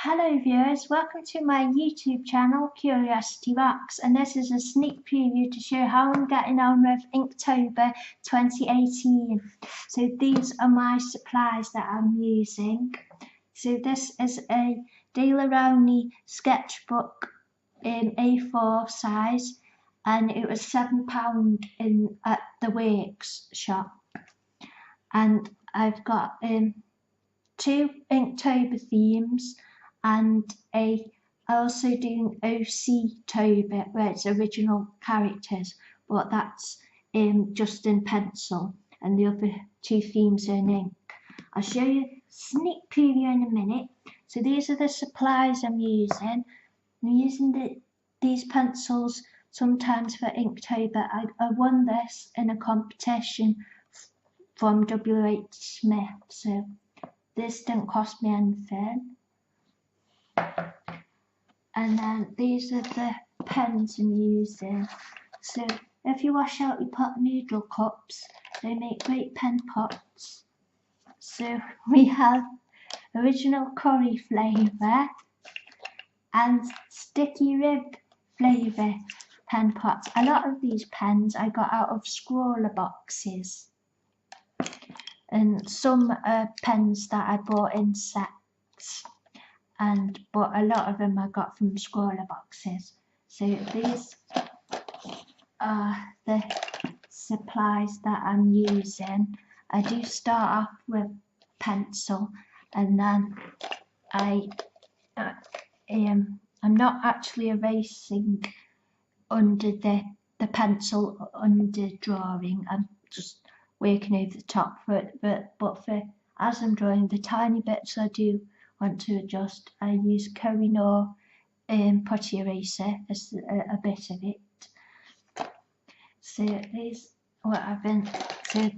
Hello viewers, welcome to my YouTube channel Curiosity Rocks, and this is a sneak preview to show how I'm getting on with Inktober 2018. So these are my supplies that I'm using. So this is a Daler-Rowney sketchbook in A4 size, and it was £7 at the Works shop. And I've got two Inktober themes, and I also do OCtober, where it's original characters, but that's just in pencil, and the other two themes are in ink. I'll show you a sneak preview in a minute. So these are the supplies I'm using. I'm using these pencils sometimes for Inktober. I won this in a competition from WH Smith, so this didn't cost me anything. And then these are the pens I'm using. So if you wash out your pot noodle cups, they make great pen pots. So we have original curry flavour and sticky rib flavour pen pots. A lot of these pens I got out of scrawler boxes, and some pens that I bought in sets. But a lot of them I got from scrawler boxes. So these are the supplies that I'm using. I do start off with pencil, and then I'm not actually erasing under the pencil under drawing. I'm just working over the top for it, but for as I'm drawing the tiny bits I do want to adjust, I use Kohinoor putty eraser as a bit of it. So these what I've been. So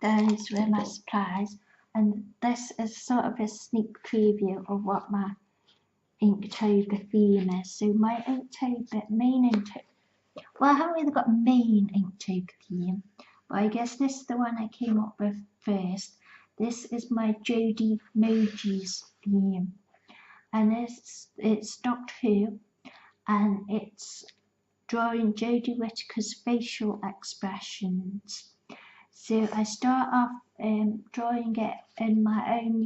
those were my supplies, and this is sort of a sneak preview of what my Inktober theme is. So my well, I haven't really got a main Inktober theme, but I guess this is the one I came up with first. This is my Jodie Moji's theme, and it's Doctor Who, and it's drawing Jodie Whittaker's facial expressions. So I start off drawing it in my own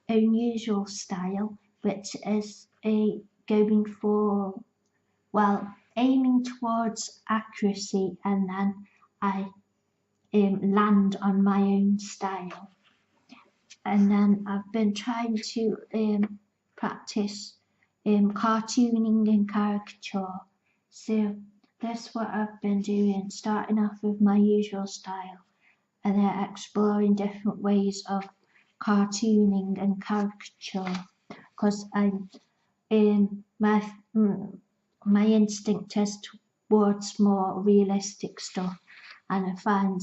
usual style, which is going for, well, aiming towards accuracy, and then I land on my own style. And then I've been trying to practice cartooning and caricature. So that's what I've been doing, starting off with my usual style and then exploring different ways of cartooning and caricature, because my instinct is towards more realistic stuff, and I find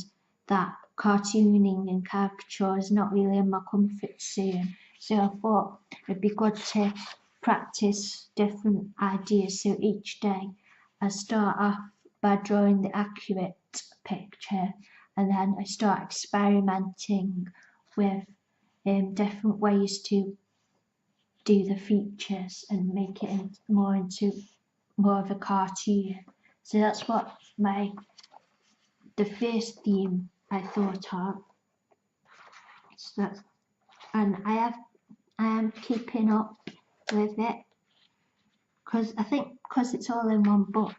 that cartooning and caricature is not really in my comfort zone. So I thought it'd be good to practice different ideas. So each day I start off by drawing the accurate picture, and then I start experimenting with different ways to do the features and make it into more of a cartoon. So that's what the first theme I thought of. So, and I am keeping up with it, because I think because it's all in one book,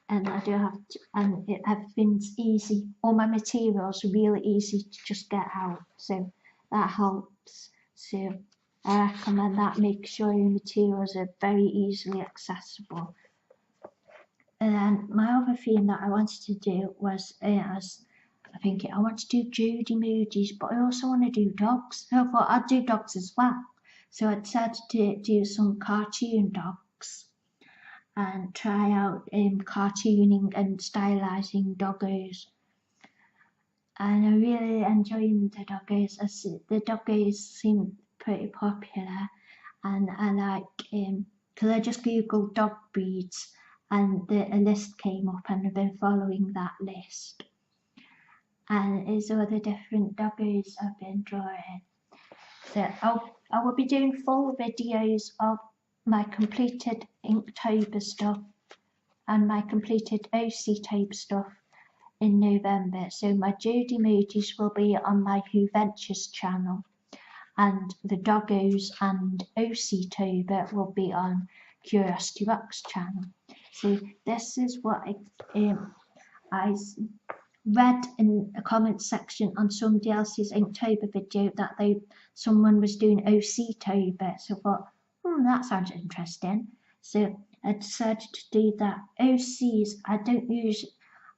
and I do have to, and everything's easy. All my materials are really easy to just get out, so that helps. So I recommend that. Make sure your materials are very easily accessible. And then my other theme that I wanted to do was I want to do Jodie Moji's, but I also want to do dogs. So I thought I'd do dogs as well. So I decided to do some cartoon dogs and try out cartooning and stylising doggos. And I'm really enjoying the doggos. The doggos seem pretty popular, and I like because I just googled dog breeds, and a list came up, and I've been following that list. And there's all the different doggos I've been drawing. So I will be doing full videos of my completed Inktober stuff and my completed OCtober stuff in November. So my Jodie Moody's will be on my Who Ventures channel, and the Doggos and OCtober will be on Curiosity Rocks channel. So this is what I read in a comment section on somebody else's Inktober video that someone was doing OCtober. So I thought, that sounds interesting. So I decided to do that. OCs,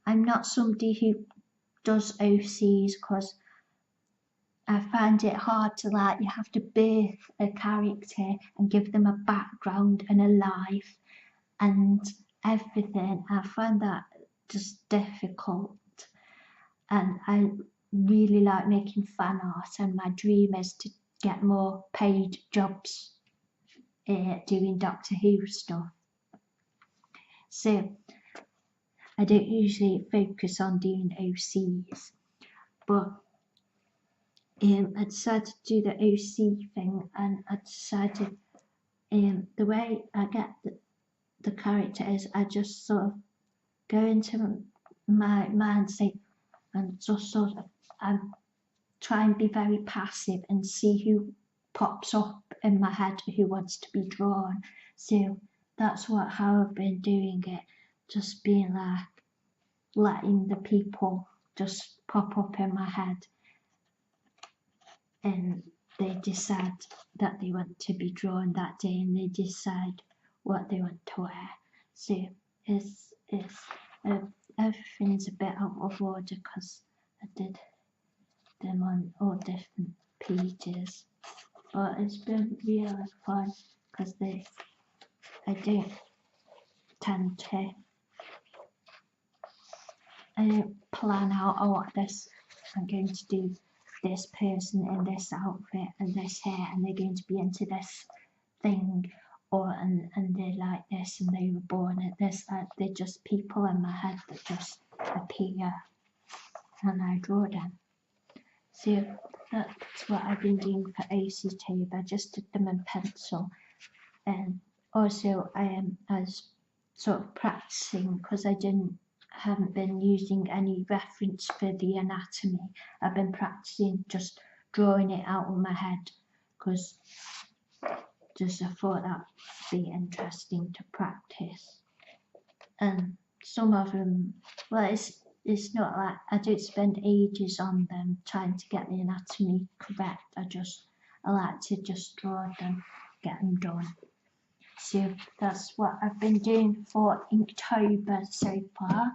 I'm not somebody who does OCs because I find it hard to, like, you have to birth a character and give them a background and a life and everything. I find that just difficult. And I really like making fan art, and my dream is to get more paid jobs doing Doctor Who stuff. So I don't usually focus on doing OCs, but I decided to do the OC thing, and I decided the way I get the character is I just sort of go into my mindset and just sort of try and be very passive and see who pops up in my head who wants to be drawn. So that's how I've been doing it, just being like letting the people just pop up in my head and they decide that they want to be drawn that day and they decide what they want to wear. So everything's a bit out of order because I did them on all different pages, but it's been really fun because I don't tend to plan out, I'm going to do this person in this outfit and this hair and they're going to be into this thing, and they like this and they were born at this. They're just people in my head that just appear and I draw them. So that's what I've been doing for OCtober. I just did them in pencil, and also I was sort of practicing because I haven't been using any reference for the anatomy. I've been practicing just drawing it out of my head because just I thought that'd be interesting to practice. And some of them, well, it's not like I don't spend ages on them trying to get the anatomy correct. I like to just draw them, get them done. So that's what I've been doing for Inktober so far.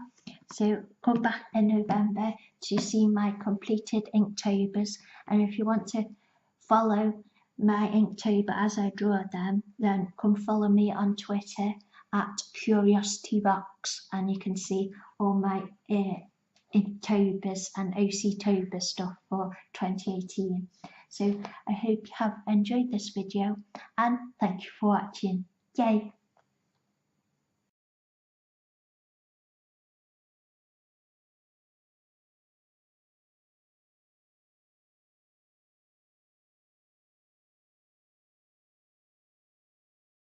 So come back in November to see my completed Inktobers, and if you want to follow my Inktober as I draw them, then come follow me on Twitter at Curiosity Rocks, and you can see all my Inktobers and OCtober stuff for 2018. So I hope you have enjoyed this video and thank you for watching. Yay!